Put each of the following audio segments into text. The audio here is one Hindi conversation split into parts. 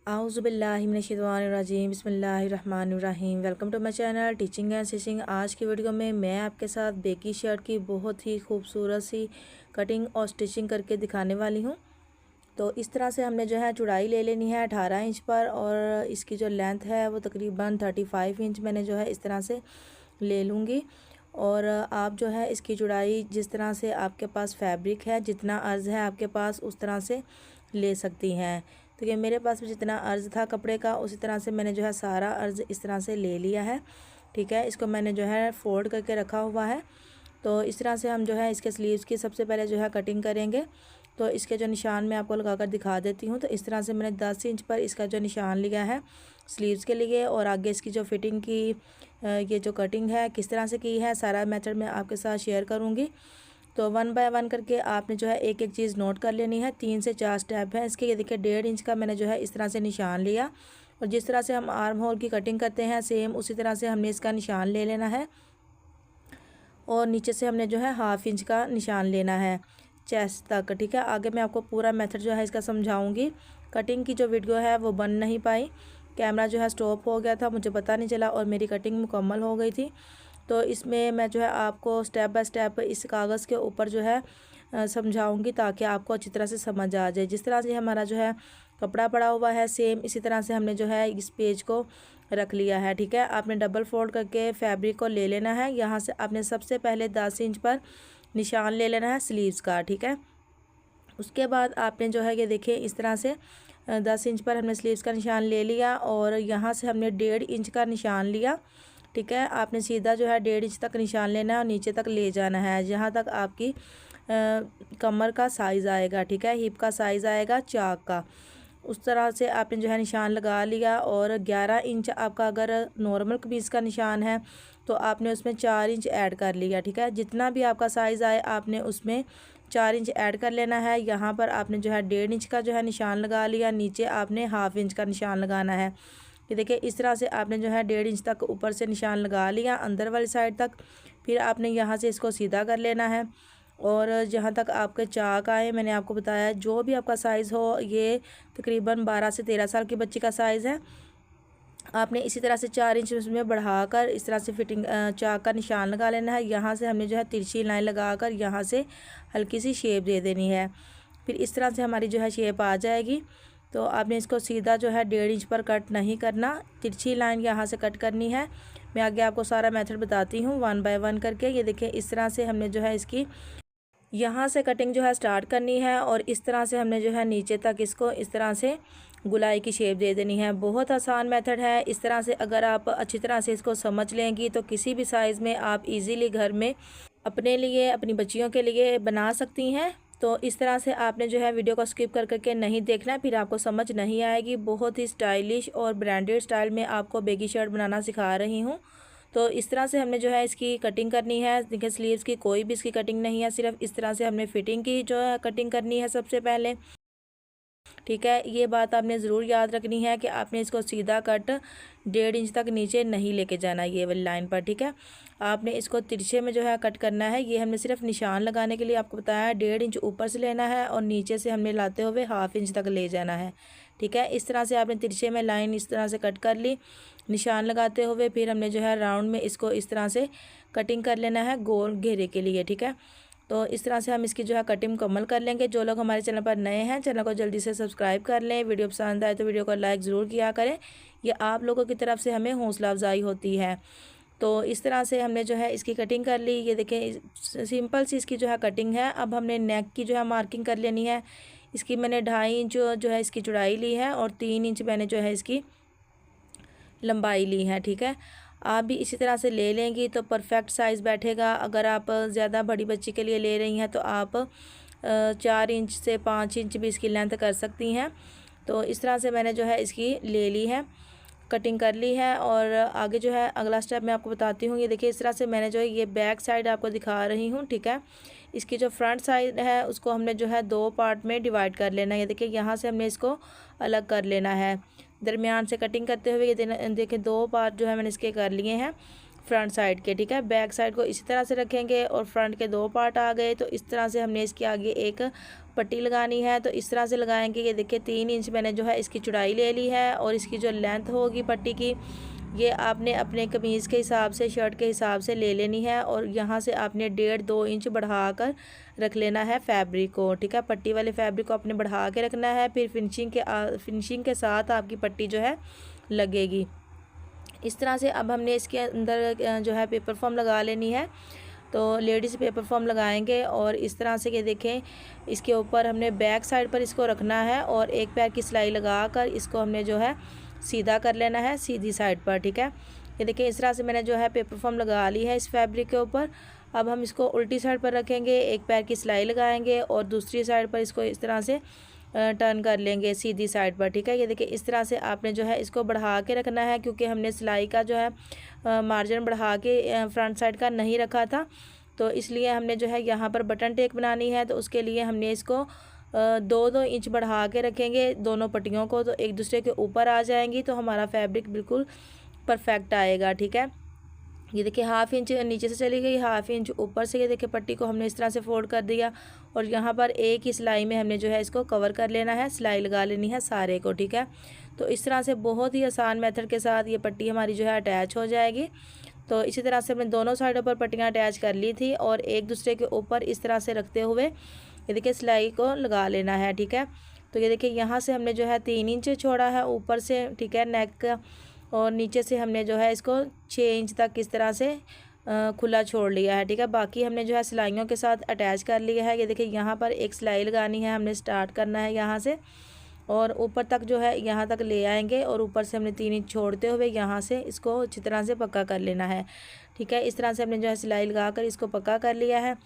आऊज़ुबिल्लाहिमिनश्शैतानिर्रजीम बिस्मिल्लाहिर्रहमानिर्रहीम। Welcome to my channel teaching and stitching. आज की वीडियो में मैं आपके साथ बेकी शर्ट की बहुत ही खूबसूरत सी कटिंग और स्टिचिंग करके दिखाने वाली हूँ। तो इस तरह से हमने जो है चौड़ाई ले लेनी है 18 इंच पर, और इसकी जो लेंथ है वो तकरीबन 35 इंच मैंने जो है इस तरह से ले लूँगी। और आप जो है इसकी चौड़ाई जिस तरह से आपके पास फैब्रिक है, जितना अर्ज़ है आपके पास, उस तरह से ले सकती हैं। तो ये मेरे पास भी जितना अर्ज़ था कपड़े का, उसी तरह से मैंने जो है सारा अर्ज़ इस तरह से ले लिया है। ठीक है, इसको मैंने जो है फोल्ड करके रखा हुआ है। तो इस तरह से हम जो है इसके स्लीव्स की सबसे पहले जो है कटिंग करेंगे। तो इसके जो निशान मैं आपको लगाकर दिखा देती हूँ। तो इस तरह से मैंने 10 इंच पर इसका जो निशान लिया है स्लीव्स के लिए, और आगे इसकी जो फिटिंग की ये जो कटिंग है किस तरह से की है, सारा मेथड मैं आपके साथ शेयर करूँगी। तो 1 बाय 1 करके आपने जो है एक एक चीज़ नोट कर लेनी है। 3 से 4 स्टेप है इसके। ये देखिए 1.5 इंच का मैंने जो है इस तरह से निशान लिया, और जिस तरह से हम आर्म होल की कटिंग करते हैं सेम उसी तरह से हमने इसका निशान ले लेना है। और नीचे से हमने जो है 1/2 इंच का निशान लेना है चेस्ट तक। ठीक है, आगे मैं आपको पूरा मेथड जो है इसका समझाऊंगी। कटिंग की जो वीडियो है वो बन नहीं पाई, कैमरा जो है स्टॉप हो गया था, मुझे पता नहीं चला, और मेरी कटिंग मुकम्मल हो गई थी। तो इसमें मैं जो है आपको स्टेप बाय स्टेप इस कागज़ के ऊपर जो है समझाऊंगी, ताकि आपको अच्छी तरह से समझ आ जाए। जिस तरह से हमारा जो है कपड़ा पड़ा हुआ है सेम इसी तरह से हमने जो है इस पेज को रख लिया है। ठीक है, आपने डबल फोल्ड करके फैब्रिक को ले लेना है। यहाँ से आपने सबसे पहले 10 इंच पर निशान ले लेना है स्लीव्स का। ठीक है, उसके बाद आपने जो है ये देखिए इस तरह से 10 इंच पर हमने स्लीव्स का निशान ले लिया, और यहाँ से हमने 1.5 इंच का निशान लिया। ठीक है, आपने सीधा जो है 1.5 इंच तक निशान लेना है और नीचे तक ले जाना है, जहाँ तक आपकी कमर का साइज़ आएगा। ठीक है, हिप का साइज़ आएगा चाक का, उस तरह से आपने जो है निशान लगा लिया। और 11 इंच आपका अगर नॉर्मल कमीज़ का निशान है तो आपने उसमें 4 इंच ऐड कर लिया। ठीक है, जितना भी आपका साइज़ आए आपने उसमें 4 इंच ऐड कर लेना है। यहाँ पर आपने जो है 1.5 इंच का जो है निशान लगा लिया, नीचे आपने 1/2 इंच का निशान लगाना है। ये देखिए इस तरह से आपने जो है 1.5 इंच तक ऊपर से निशान लगा लिया अंदर वाली साइड तक। फिर आपने यहाँ से इसको सीधा कर लेना है, और जहाँ तक आपके चाक आए, मैंने आपको बताया जो भी आपका साइज़ हो, ये तकरीबन 12 से 13 साल की बच्ची का साइज़ है। आपने इसी तरह से 4 इंच उसमें बढ़ाकर इस तरह से फिटिंग चाक का निशान लगा लेना है। यहाँ से हमने जो है तिरछी लाइन लगाकर यहाँ से हल्की सी शेप दे देनी है। फिर इस तरह से हमारी जो है शेप आ जाएगी। तो आपने इसको सीधा जो है 1.5 इंच पर कट नहीं करना, तिरछी लाइन यहाँ से कट करनी है। मैं आगे आपको सारा मेथड बताती हूँ 1 बाय 1 करके। ये देखिए इस तरह से हमने जो है इसकी यहाँ से कटिंग जो है स्टार्ट करनी है, और इस तरह से हमने जो है नीचे तक इसको इस तरह से गुलाई की शेप दे देनी है। बहुत आसान मेथड है। इस तरह से अगर आप अच्छी तरह से इसको समझ लेंगी तो किसी भी साइज़ में आप इजीली घर में अपने लिए, अपनी बच्चियों के लिए बना सकती हैं। तो इस तरह से आपने जो है वीडियो को स्किप कर करके नहीं देखना, फिर आपको समझ नहीं आएगी। बहुत ही स्टाइलिश और ब्रांडेड स्टाइल में आपको बेगी शर्ट बनाना सिखा रही हूँ। तो इस तरह से हमने जो है इसकी कटिंग करनी है। देखिए स्लीव्स की कोई भी इसकी कटिंग नहीं है, सिर्फ इस तरह से हमने फिटिंग की जो है कटिंग करनी है सबसे पहले। ठीक है, ये बात आपने ज़रूर याद रखनी है कि आपने इसको सीधा कट 1.5 इंच तक नीचे नहीं लेके जाना ये वाली लाइन पर। ठीक है, आपने इसको तिरछे में जो है कट करना है। ये हमने सिर्फ निशान लगाने के लिए आपको बताया है। 1.5 इंच ऊपर से लेना है और नीचे से हमने लाते हुए 1/2 इंच तक ले जाना है। ठीक है, इस तरह से आपने तिरछे में लाइन इस तरह से कट कर ली निशान लगाते हुए। फिर हमने जो है राउंड में इसको इस तरह से कटिंग कर लेना है गोल घेरे के लिए। ठीक है, तो इस तरह से हम इसकी जो है कटिंग मुकम्मल कर लेंगे। जो लोग हमारे चैनल पर नए हैं, चैनल को जल्दी से सब्सक्राइब कर लें। वीडियो पसंद आए तो वीडियो को लाइक ज़रूर किया करें, ये आप लोगों की तरफ से हमें हौसला अफजाई होती है। तो इस तरह से हमने जो है इसकी कटिंग कर ली। ये देखें सिंपल सी इसकी जो है कटिंग है। अब हमने नेक की जो है मार्किंग कर लेनी है। इसकी मैंने 2.5 इंच जो है इसकी चौड़ाई ली है, और 3 इंच मैंने जो है इसकी लंबाई ली है। ठीक है, आप भी इसी तरह से ले लेंगी तो परफेक्ट साइज़ बैठेगा। अगर आप ज़्यादा बड़ी बच्ची के लिए ले रही हैं तो आप 4 इंच से 5 इंच भी इसकी लेंथ कर सकती हैं। तो इस तरह से मैंने जो है इसकी ले ली है, कटिंग कर ली है। और आगे जो है अगला स्टेप मैं आपको बताती हूँ। ये देखिए इस तरह से मैंने जो है ये बैक साइड आपको दिखा रही हूँ। ठीक है, इसकी जो फ्रंट साइड है उसको हमने जो है 2 पार्ट में डिवाइड कर लेना है। ये देखिए यहाँ से हमने इसको अलग कर लेना है। दरमियान से कटिंग करते हुए ये देखिए 2 पार्ट जो है मैंने इसके कर लिए हैं। फ्रंट साइड के, ठीक है। बैक साइड को इसी तरह से रखेंगे और फ्रंट के 2 पार्ट आ गए। तो इस तरह से हमने इसके आगे एक पट्टी लगानी है। तो इस तरह से लगाएंगे। ये देखिए 3 इंच मैंने जो है इसकी चौड़ाई ले ली है और इसकी जो लेंथ होगी पट्टी की, ये आपने अपने कमीज़ के हिसाब से, शर्ट के हिसाब से ले लेनी है और यहाँ से आपने 1.5-2 इंच बढ़ा कर रख लेना है फैब्रिक को, ठीक है। पट्टी वाले फैब्रिक को आपने बढ़ा के रखना है। फिर फिनिशिंग के साथ आपकी पट्टी जो है लगेगी। इस तरह से अब हमने इसके अंदर जो है पेपर फॉर्म लगा लेनी है। तो लेडीज़ पेपर फॉर्म लगाएंगे और इस तरह से ये देखें, इसके ऊपर हमने बैक साइड पर इसको रखना है और एक पैर की सिलाई लगा कर इसको हमने जो है सीधा कर लेना है सीधी साइड पर, ठीक है। ये देखिए इस तरह से मैंने जो है पेपर फॉर्म लगा ली है इस फैब्रिक के ऊपर। अब हम इसको उल्टी साइड पर रखेंगे, एक पैर की सिलाई लगाएंगे और दूसरी साइड पर इसको इस तरह से टर्न कर लेंगे सीधी साइड पर, ठीक है। ये देखिए इस तरह से आपने जो है इसको बढ़ा के रखना है, क्योंकि हमने सिलाई का जो है मार्जिन बढ़ा के फ्रंट साइड का नहीं रखा था। तो इसलिए हमने जो है यहाँ पर बटन टेक बनानी है। तो उसके लिए हमने इसको 2-2 इंच बढ़ा के रखेंगे दोनों पट्टियों को, तो एक दूसरे के ऊपर आ जाएंगी। तो हमारा फैब्रिक बिल्कुल परफेक्ट आएगा, ठीक है। ये देखिए 1/2 इंच नीचे से चली गई, 1/2 इंच ऊपर से। ये देखिए पट्टी को हमने इस तरह से फोल्ड कर दिया और यहाँ पर एक ही सिलाई में हमने जो है इसको कवर कर लेना है, सिलाई लगा लेनी है सारे को, ठीक है। तो इस तरह से बहुत ही आसान मेथड के साथ ये पट्टी हमारी जो है अटैच हो जाएगी। तो इसी तरह से हमने दोनों साइडों पर पट्टियाँ अटैच कर ली थी और एक दूसरे के ऊपर इस तरह से रखते हुए ये देखिए सिलाई को लगा लेना है, ठीक है। तो ये देखिए यहाँ से हमने जो है 3 इंच छोड़ा है ऊपर से, ठीक है, नेक का, और नीचे से हमने जो है इसको 6 इंच तक इस तरह से खुला छोड़ लिया है, ठीक है। बाकी हमने जो है सिलाइयों के साथ अटैच कर लिया है। ये देखिए यहाँ पर एक सिलाई लगानी है, हमने स्टार्ट करना है यहाँ से और ऊपर तक जो है यहाँ तक ले आएंगे और ऊपर से हमने 3 इंच छोड़ते हुए यहाँ से इसको अच्छी तरह से पक्का कर लेना है, ठीक है। इस तरह से हमने जो है सिलाई लगा कर इसको पक्का कर लिया है।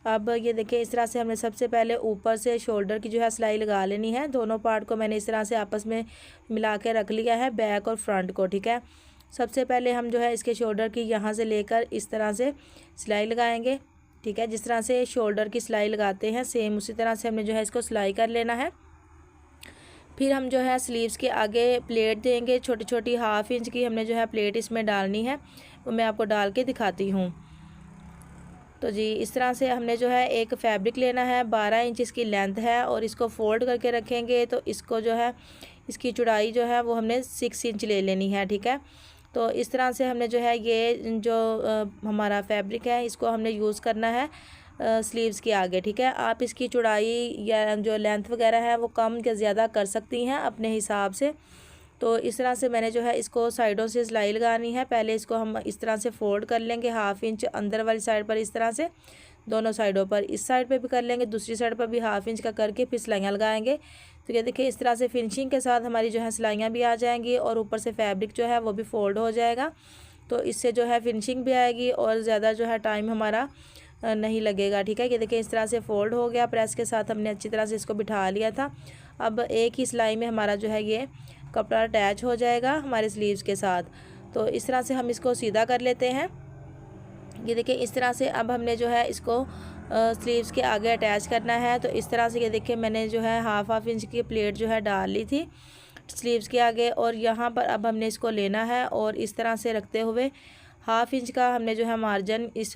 अब ये देखिए इस तरह से हमने सबसे पहले ऊपर से शोल्डर की जो है सिलाई लगा लेनी है। दोनों पार्ट को मैंने इस तरह से आपस में मिला के रख लिया है, बैक और फ्रंट को, ठीक है। सबसे पहले हम जो है इसके शोल्डर की यहाँ से लेकर इस तरह से सिलाई लगाएंगे, ठीक है। जिस तरह से शोल्डर की सिलाई लगाते हैं सेम उसी तरह से हमने जो है इसको सिलाई कर लेना है। फिर हम जो है स्लीव्स के आगे प्लेट देंगे, छोटी छोटी 1/2 इंच की हमने जो है प्लेट इसमें डालनी है, वो मैं आपको डाल के दिखाती हूँ। तो जी इस तरह से हमने जो है एक फैब्रिक लेना है, 12 इंच इसकी लेंथ है और इसको फोल्ड करके रखेंगे। तो इसको जो है इसकी चौड़ाई जो है वो हमने 6 इंच ले लेनी है, ठीक है। तो इस तरह से हमने जो है ये जो हमारा फैब्रिक है इसको हमने यूज़ करना है स्लीव्स के आगे, ठीक है। आप इसकी चौड़ाई या जो लेंथ वगैरह है वो कम या ज़्यादा कर सकती हैं अपने हिसाब से। तो इस तरह से मैंने जो है इसको साइडों से सिलाई लगानी है। पहले इसको हम इस तरह से फोल्ड कर लेंगे 1/2 इंच अंदर वाली साइड पर, इस तरह से दोनों साइडों पर, इस साइड पे भी कर लेंगे, दूसरी साइड पर भी 1/2 इंच का करके फिर सिलाइयाँ लगाएंगे। तो ये देखिए इस तरह से फिनिशिंग के साथ हमारी जो है सिलाइयाँ भी आ जाएंगी और ऊपर से फैब्रिक जो है वो भी फोल्ड हो जाएगा। तो इससे जो है फिनिशिंग भी आएगी और ज़्यादा जो है टाइम हमारा नहीं लगेगा, ठीक है। ये देखिए इस तरह से फोल्ड हो गया, प्रेस के साथ हमने अच्छी तरह से इसको बिठा लिया था। अब एक ही सिलाई में हमारा जो है ये कपड़ा अटैच हो जाएगा हमारे स्लीव्स के साथ। तो इस तरह से हम इसको सीधा कर लेते हैं। ये देखिए इस तरह से अब हमने जो है इसको स्लीव्स के आगे अटैच करना है। तो इस तरह से ये देखिए मैंने जो है 1/2 इंच की प्लेट जो है डाल ली थी स्लीव्स के आगे और यहाँ पर अब हमने इसको लेना है और इस तरह से रखते हुए 1/2 इंच का हमने जो है मार्जिन इस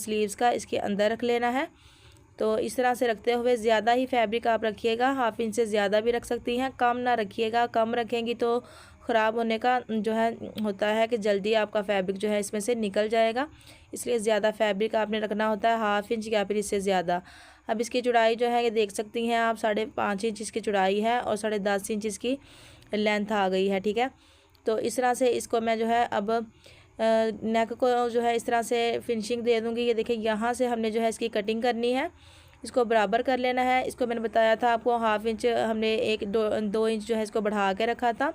स्लीव्स का इसके अंदर रख लेना है। तो इस तरह से रखते हुए ज़्यादा ही फैब्रिक आप रखिएगा, 1/2 इंच से ज़्यादा भी रख सकती हैं, कम ना रखिएगा। कम रखेंगी तो ख़राब होने का जो है होता है कि जल्दी आपका फैब्रिक जो है इसमें से निकल जाएगा, इसलिए ज़्यादा फैब्रिक आपने रखना होता है, 1/2 इंच या फिर इससे ज़्यादा। अब इसकी चौड़ाई जो है ये देख सकती हैं आप, 5.5 इंच इसकी चौड़ाई है और 10.5 इंच इसकी लेंथ आ गई है, ठीक है। तो इस तरह से इसको मैं जो है अब नेक को जो है इस तरह से फिनिशिंग दे दूँगी। ये देखिए यहाँ से हमने जो है इसकी कटिंग करनी है, इसको बराबर कर लेना है। इसको मैंने बताया था आपको 1/2 इंच हमने 1-2 इंच जो है इसको बढ़ा के रखा था।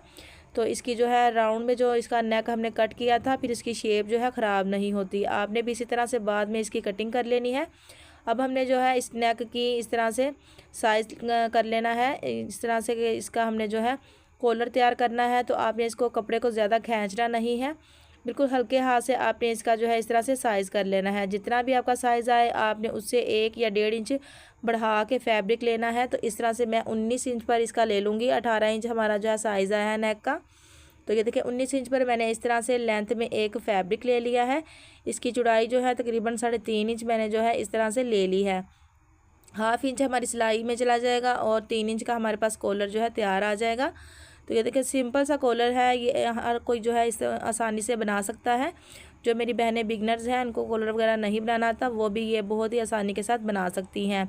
तो इसकी जो है राउंड में जो इसका नेक हमने कट किया था, फिर इसकी शेप जो है ख़राब नहीं होती। आपने भी इसी तरह से बाद में इसकी कटिंग कर लेनी है। अब हमने जो है इस नेक की इस तरह से साइज़ कर लेना है, इस तरह से इसका हमने जो है कॉलर तैयार करना है। तो आपने इसको कपड़े को ज़्यादा खींचना नहीं है, बिल्कुल हल्के हाथ से आपने इसका जो है इस तरह से साइज़ कर लेना है। जितना भी आपका साइज़ आए आपने उससे 1 या 1.5 इंच बढ़ा के फैब्रिक लेना है। तो इस तरह से मैं 19 इंच पर इसका ले लूँगी, 18 इंच हमारा जो है साइज़ आया है नेक का। तो ये देखिए 19 इंच पर मैंने इस तरह से लेंथ में एक फैब्रिक ले लिया है। इसकी चौड़ाई जो है तकरीबन 3.5 इंच मैंने जो है इस तरह से ले ली है। 1/2 इंच हमारी सिलाई में चला जाएगा और 3 इंच का हमारे पास कॉलर जो है तैयार आ जाएगा। तो ये देखिए सिंपल सा कॉलर है, ये हर कोई जो है इस आसानी से बना सकता है। जो मेरी बहनें बिगनर्स हैं, उनको कॉलर वगैरह नहीं बनाना आता, वो भी ये बहुत ही आसानी के साथ बना सकती हैं।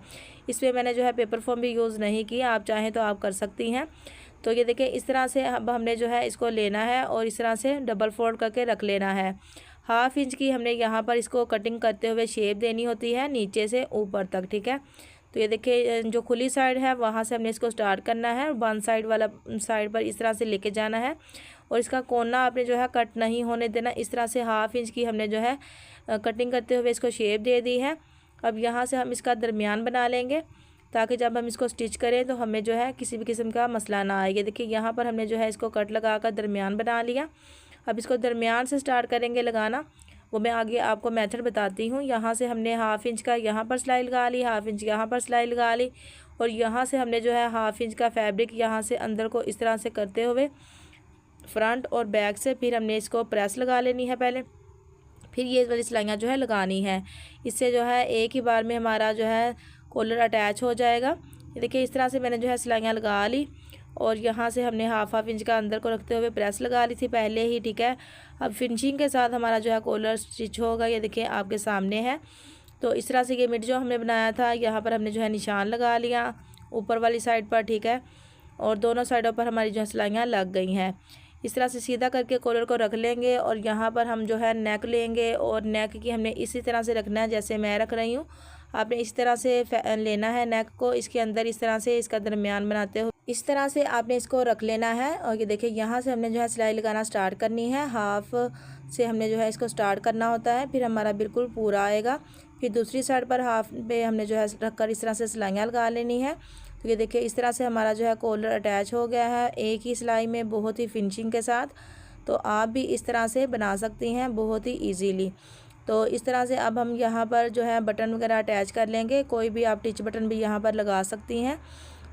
इसमें मैंने जो है पेपर फॉर्म भी यूज़ नहीं किया, आप चाहें तो आप कर सकती हैं। तो ये देखिए इस तरह से अब हमने जो है इसको लेना है और इस तरह से डबल फोल्ड करके रख लेना है। 1/2 इंच की हमने यहाँ पर इसको कटिंग करते हुए शेप देनी होती है नीचे से ऊपर तक, ठीक है। तो ये देखिए जो खुली साइड है वहाँ से हमने इसको स्टार्ट करना है और बंद साइड वाला साइड पर इस तरह से लेके जाना है और इसका कोना आपने जो है कट नहीं होने देना। इस तरह से 1/2 इंच की हमने जो है कटिंग करते हुए इसको शेप दे दी है। अब यहाँ से हम इसका दरमियान बना लेंगे ताकि जब हम इसको स्टिच करें तो हमें जो है किसी भी किस्म का मसला ना आए। देखिए यहाँ पर हमने जो है इसको कट लगा कर दरमियान बना लिया। अब इसको दरमियान से स्टार्ट करेंगे लगाना, वो मैं आगे आपको मेथड बताती हूँ। यहाँ से हमने 1/2 इंच का यहाँ पर सिलाई लगा ली, 1/2 इंच यहाँ पर सिलाई लगा ली और यहाँ से हमने जो है 1/2 इंच का फैब्रिक यहाँ से अंदर को इस तरह से करते हुए फ्रंट और बैक से फिर हमने इसको प्रेस लगा लेनी है पहले, फिर ये वाली सिलाइयाँ जो है लगानी है। इससे जो है एक ही बार में हमारा जो है कॉलर अटैच हो जाएगा। ये देखिए इस तरह से मैंने जो है सिलाइयाँ लगा ली और यहाँ से हमने 1/2 इंच का अंदर को रखते हुए प्रेस लगा ली थी पहले ही, ठीक है। अब फिनिशिंग के साथ हमारा जो है कॉलर स्टिच होगा, ये देखिए आपके सामने है। तो इस तरह से ये मिड जो हमने बनाया था यहाँ पर हमने जो है निशान लगा लिया ऊपर वाली साइड पर, ठीक है, और दोनों साइडों पर हमारी जो है सिलाइयाँ लग गई हैं। इस तरह से सीधा करके कॉलर को रख लेंगे और यहाँ पर हम जो है नेक लेंगे और नेक की हमने इसी तरह से रखना है जैसे मैं रख रही हूँ। आपने इस तरह से लेना है नेक को, इसके अंदर इस तरह से इसका दरमियान बनाते हो इस तरह से आपने इसको रख लेना है। और ये देखिए यहाँ से हमने जो है सिलाई लगाना स्टार्ट करनी है, 1/2 से हमने जो है इसको स्टार्ट करना होता है, फिर हमारा बिल्कुल पूरा आएगा। फिर दूसरी साइड पर 1/2 पे हमने जो है रख कर इस तरह से सिलाइयाँ लगा लेनी है। तो ये देखिए इस तरह से हमारा जो है कॉलर अटैच हो गया है एक ही सिलाई में बहुत ही फिनिशिंग के साथ। तो आप भी इस तरह से बना सकती हैं बहुत ही ईजीली। तो इस तरह से अब हम यहाँ पर जो है बटन वगैरह अटैच कर लेंगे, कोई भी आप टिच बटन भी यहाँ पर लगा सकती हैं।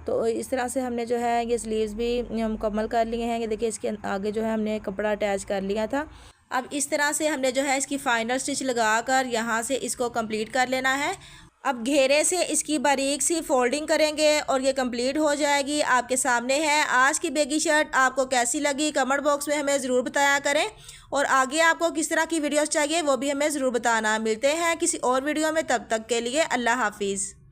तो इस तरह से हमने जो है ये स्लीव्स भी मुकम्मल कर लिए हैं। ये देखिए इसके आगे जो है हमने कपड़ा अटैच कर लिया था। अब इस तरह से हमने जो है इसकी फाइनल स्टिच लगा कर यहाँ से इसको कंप्लीट कर लेना है। अब घेरे से इसकी बारीक सी फोल्डिंग करेंगे और ये कंप्लीट हो जाएगी। आपके सामने है आज की बेगी शर्ट। आपको कैसी लगी कमेंट बॉक्स में हमें ज़रूर बताया करें और आगे आपको किस तरह की वीडियोस चाहिए वो भी हमें ज़रूर बताना। मिलते हैं किसी और वीडियो में, तब तक के लिए अल्लाह हाफिज़।